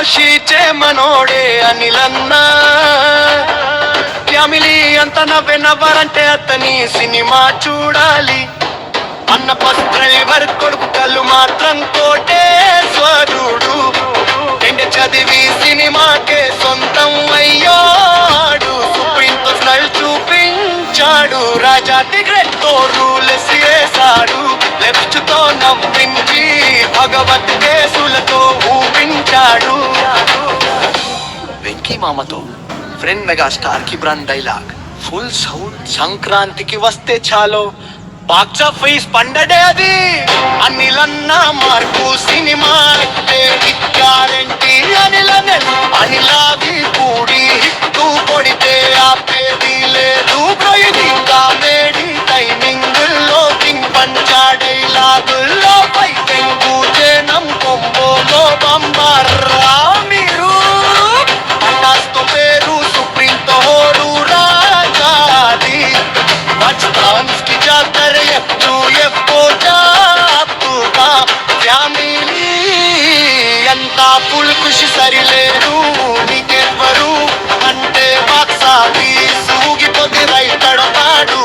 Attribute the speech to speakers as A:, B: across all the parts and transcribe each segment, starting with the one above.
A: ఖుషీచే మనోడే అనిలన్నా ఫ్యామిలీ అంత నవ్వెనవ్వరంటే అతని సినిమా చూడాలి అన్న బస్ డ్రైవర్ కొడుకు కళ్ళు మాత్రం కోటేశ్వరుడు చదివి సినిమాకే సొంతం అయ్యాడు సుప్రీంతో స్టైల్ చూపించాడు రాజా టిగ్రెట్ తో రూల్స్ వేశాడు లెఫ్ట్ తో నవ్వించి భగవత్ కేసులతో ఊపించాడు వెంకీ మామతో ఫ్రెండ్ మెగాస్టార్ కి బ్రాండ్ డైలాగ్ ఫుల్ సౌండ్ సంక్రాంతికి వస్తే చాలు బాక్స్ ఆఫీస్ పండడే అది అనిలన్న మార్పు సినిమా గ్యారంటీ అనిలాగి కూడి హిట్టు కొడితే ఆపేది లేదు ఇది కామెడీ టైమింగ్ లో కింగ్ పంచా డైలాగుల్లో ఫైటింగ్ జనం కొంబోలో బంబారా మీరు పటాస్తో పేరు సుప్రీంతో హోరు రాజాది బచ్చాన్స్ కి జాతర ఎఫ్ఓ జాపుగా ఫ్యామిలీ అంతా ఫుల్ ఖుషి సరిలేరు నీకెవ్వరు అంటే బాక్సాది సూగిపోతే రైతడతాడు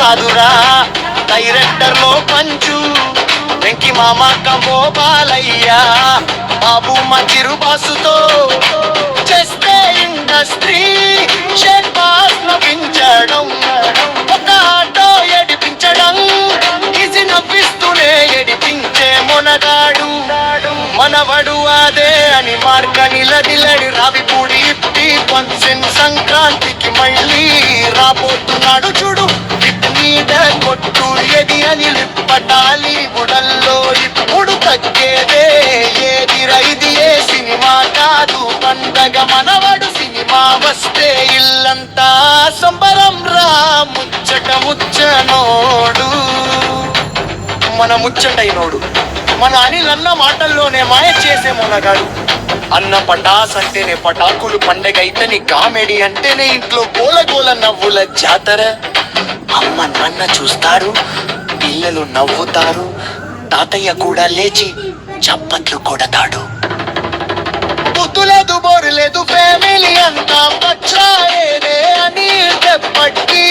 A: కాదురా డైరెక్టర్ లో పంచు వెంకి మామ కమో బాలయ్య బాబు మా చిరు బాసుతో చేస్తే ఇండస్ట్రీ షేక్ బాస్ నవ్వించడం ఒక ఆటో ఎడిపించడం ఇది నవ్విస్తూనే ఎడిపించే మొనగాడు మనవడు అదే అని మార్క నిలదిలడి రావిపూడి ఇప్పి పంచెన్ సంక్రాంతికి మళ్ళీ రాబోతున్నాడు చూడు మీద కొట్టు ఎది అని పటాలి బుడల్లో ఇప్పుడు తగ్గేదే ఏది రైది ఏ సినిమా కాదు పండగ మనవడు సినిమా వస్తే ఇల్లంతా సంబరం రా ముచ్చట ముచ్చనోడు మన ముచ్చటైనోడు మన అనిలన్న మాటల్లోనే మాయ చేసే మొనగాడు అన్న పటాస్ అంటేనే పటాకులు పండగ అయితేనే కామెడీ అంటేనే ఇంట్లో గోలగోల నవ్వుల జాతర అమ్మ నాన్న చూస్తారు పిల్లలు నవ్వుతారు తాతయ్య కూడా లేచి చప్పట్లు కొడతాడు బుద్ధు లేదు బోరు లేదు ఫ్యామిలీ అంతా పచ్చాయేనే అని చెప్పట్టి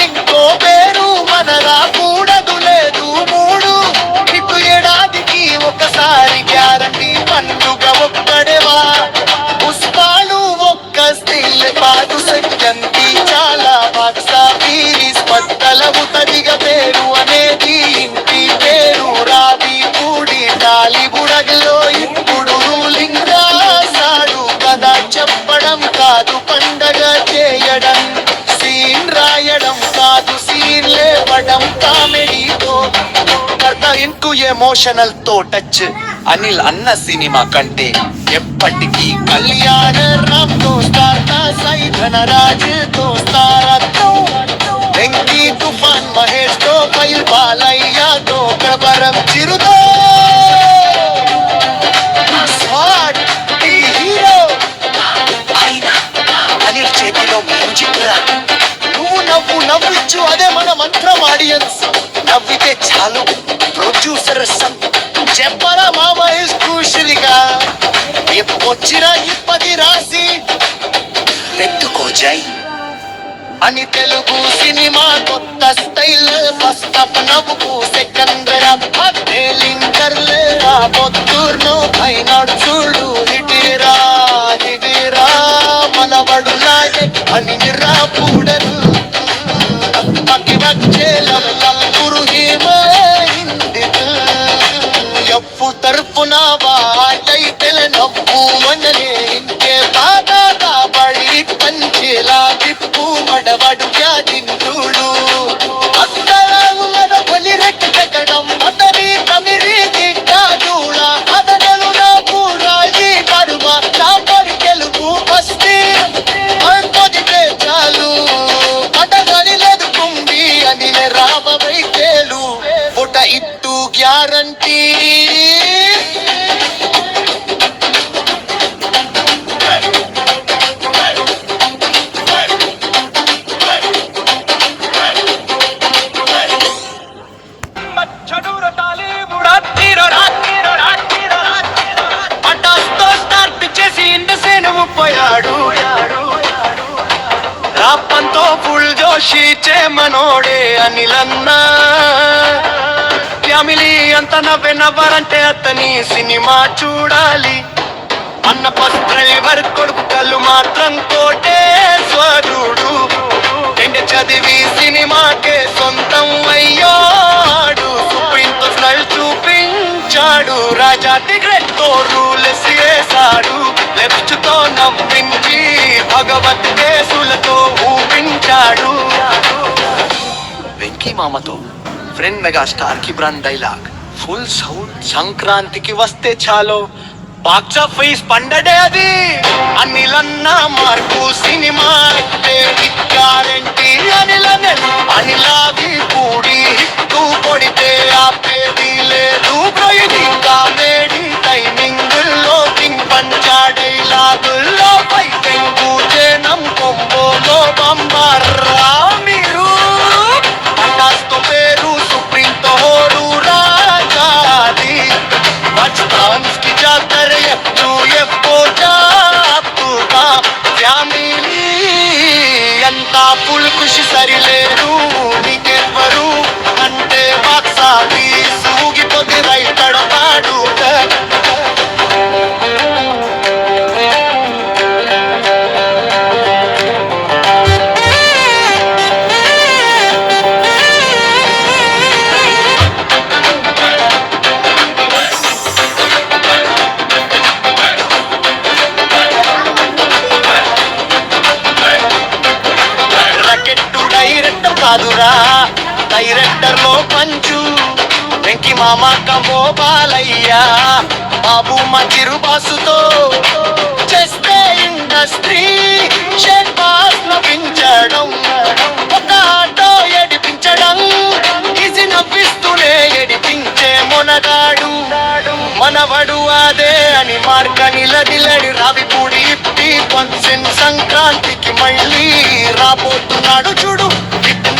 A: ఇంకో పేరు మన రాకూడదు లేదు మూడు ఇప్పుడు ఏడాదికి ఒకసారి గ్యారంటీ పండుగ ఒక్కడేవా పుష్పాలు ఒక్క స్టిల్ పాటు సెకంతి చాలా బాక్సా పత్తలవు తడిగా పేరు అనేది ఇంటి పేరు రావి పూడి తాలి బుడగలో ఇప్పుడు రూలింగ్ రాసాడు కదా చెప్పడం కాదు పండగ చేయడం సీన్ రాయడం కాదు సీన్ లేవడం కామెడీతో ఇంటూ ఎమోషనల్ తో టచ్ అనిల్ అన్న సినిమా కంటే ఎప్పటికీ కళ్యాణ రామ్ తో స్టార్ సాయి ధనరాజ్ తో స్టార్ వెంకీ తుఫాన్ మహేష్ తో పైల్ బాలయ్య తో కబరం చిరుతో హీరో అనిల్ చేతిలో మ్యూజిక్ రా నువ్వు నవ్విచ్చు అదే మన మంత్రం ఆడియన్స్ నవ్వితే చాలు ప్రొడ్యూసర్ చెప్పరా మా మహేష్ ఖుషిగా ఎప్పొచ్చినా ఇప్పది రాసి పెట్టుకోజాయి అని తెలుగు సినిమా కొత్త స్టైల్ ఫస్ట్ అప్ నవ్వుకు సెకండ్ అదే లింకర్లే పొత్తూర్ను పైనాడు చూడు హిటిరా మనవడు లాగే అని రా పూడరు పకి వచ్చేలూరు హింది ఎప్పు తరపున వాటైతే నవ్వు అనలే ఇంకే బాధ కాబడి పంచేలా విప్పు మడవడు వ్యాధిందుడు అత్తరాల బలి రెక్కడం అతని తమిరి దిట్టాడూడ అతను నాకు రాజీ పరువ నా పరి తెలుగు వస్తే అంతదితే చాలు అటగని లేదు కుంభి గ్యారంటీ. రాప్పంతో ఫుల్ జోషి చేమనోడే అనిలన్నా. ఫ్యామిలీ అంత నవ్వరంటే అతని సినిమా చూడాలి. అన్న బస్ డ్రైవర్ కొడుకు కళ్ళు మాత్రం కోటేశ్వరుడు. ఎండి చదివి సినిమాకే సొంతం అయ్యాడు. సుప్రీంతో స్మైల్ చూపించాడు. రాజా టిగ్రెట్ తో రూల్స్ వేశాడు. లెఫ్ట్ తో నవ్వించి భగవత్ కేసులతో ఊపించాడు. వెంకీ మామతో ఫ్రెండ్ మెగాస్టార్ కి బ్రాండ్ డైలాగ్ ఫుల్ సౌండ్. సంక్రాంతికి వస్తే చాలు బాక్స్ ఆఫీస్ పండడే అది. అనిలన్న మార్పు సినిమా గ్యారంటీ. అనిలాగి కూడి హిట్టు కొడితే ఆపేది లేదు. ఇది కామెడీ టైమింగ్ లో కింగ్ పంచా డైలాగుల్లో ఫైటింగ్ జనం కొంబోలో బంబారా. మీరు పటాస్తో పేరు సుప్రీంతో హోరు రాజాది. బచ్తాన్స్ కి జాతర ఎఫ్ఓ జాపుగా. ఫ్యామిలీ అంతా ఫుల్ ఖుషి సరిలేరు. నీకెవ్వరు అంటే బాక్సాది సూగిపోతే రైతడతాడు. కాదురా డైరెక్టర్ లో పంచు. వెంకి మామ కబో బాలయ్యా. బాబు మా చిరు బాసుతో చేస్తే ఇండస్ట్రీ షేక్ బాస్ నవ్వించడం. ఒక ఆటో ఎడిపించడం. ఈజీ నవ్విస్తూనే ఎడిపించే మొనగాడు మనవడు అదే అని మార్క నిలదిలడి. రావిపూడి ఇప్పి పంచెన్ సంక్రాంతికి మళ్ళీ రాబోతున్నాడు చూడు.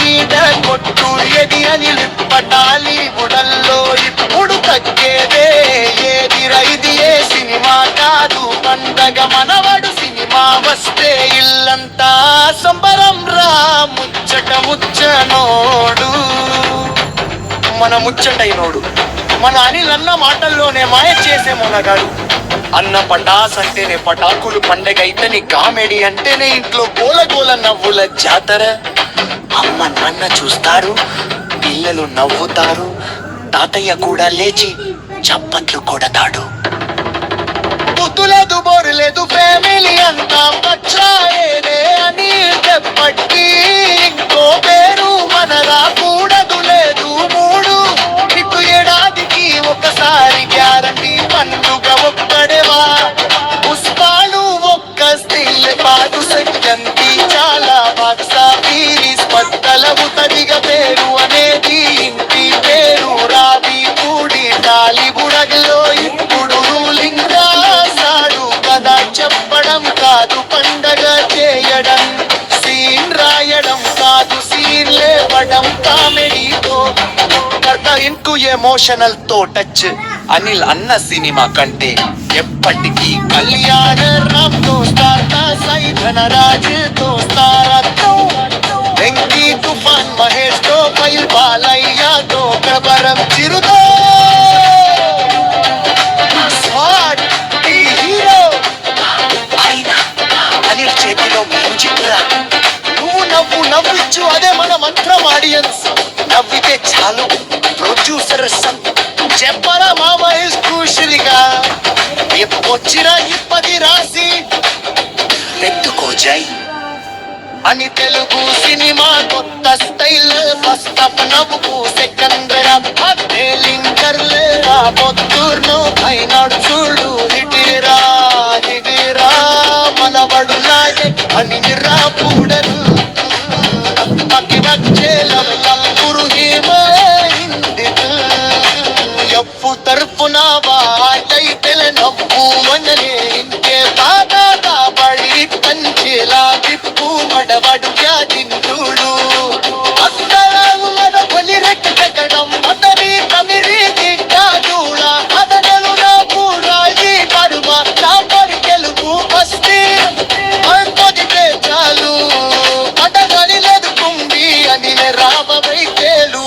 A: మీద కొట్టు ఎది అని లిప్పటాలి గుడల్లో. ఇప్పుడు తగ్గేదే ఏదిరా ఇది ఏ సినిమా కాదు పండగ. మనవడు సినిమా వస్తే ఇల్లంతా సంబరం రా. ముచ్చటనోడు మన ముచ్చటైనోడు. మన అనిల్ అన్న మాటల్లోనే మాయ చేసే మొనగాడు. అన్న పటాస్ అంటేనే పటాకులు పండగ అయితేనే. కామెడీ అంటేనే ఇంట్లో గోల నవ్వుల జాతర. అమ్మ నాన్న చూస్తారు, పిల్లలు నవ్వుతారు. తాతయ్య కూడా లేచి చప్పట్లు కొడతాడు. బుద్ధు లేదు బోరు లేదు ఫ్యామిలీ అంతా పచ్చాయేనే అని చెప్పట్టి. ఇంకో పేరు మనరా కూడదు లేదు మూడు. ఇటు ఏడాదికి ఒకసారి గ్యారంటీ పండుగ ఒక్కడేవా. పుష్పాలు ఒక్క స్టిల్ పాటు సెకంతి చాలా బాక్సా పీరిస్ పత్తలవు తదిగ పేరు అనేది ఇంటి పేరు. రావి కూడి టాలి బుడగలో ఇప్పుడు రూలింగ్ రాసాడు కదా. చెప్పడం కాదు పండగ చేయడం. సీన్ రాయడం కాదు సీన్ లేవడం. కామెడీతో ఇంటూ ఎమోషనల్ తో టచ్. అనిల్ అన్న సినిమా కంటే ఎప్పటికీ కళ్యాణ రామ్ దోస్తారా. సై ధనరాజ్ దోస్తారా. వెంకీ తుఫాన్ మహేష్ తో పైల్ బాలయ్య తో కబరం చిరుతో. హీరో అయినా అనిల్ చేతిలో మ్యూజిక్ రా. నువ్వు నవ్విచ్చు అదే మన మంత్రం. ఆడియన్స్ నవ్వితే చాలు. ప్రొడ్యూసర్ చెప్పరా మామ ఖుషిగా. వచ్చిన ఇప్పది రాసి పెట్టుకోజాయి అని తెలుగు సినిమా కొత్త స్టైల్. ఫస్ట్ అప్ నవ్వుకు సెకండ్ లింకర్లే రాబోతుర్ను అయినాడు చూడు. హిటిరా మనవడు లాగే అని రాపుడను. పక్కి వచ్చే లవ్వురు ಎಪ್ಪು ತರ್ಪುನ ಬಾಟೈ ತೆಲೆ ನಪ್ಪು ಮನಲೆ ಇಂಕೆ ಪಾದಾದ ಬಳಿ ಕಂಚಿಲ ಬಿಪ್ಪು ಮಡವಡು ಕ್ಯಾದಿಂದುಳು ಅತ್ತಲಾಗುಮದ ಬಲಿರೆಟ್ಟು ಕಟ್ಟಡಂ ಮದರಿ ಕಮಿರಿ ದಿಟ್ಟ ಜೂಳ ಅದನೆಲು ನಾ ಪೂರಾಯಿ ಪರ್ವ ನಾ ಪರಿ ಕೆಲವು ಬಸ್ತಿ ಅಳ್ಕೊದಿತೆ ಚಾಲು అడగలిలేదు కుంభి అని రాబవై తేలు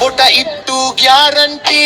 A: పుట ఇట్టు గ్యారంటీ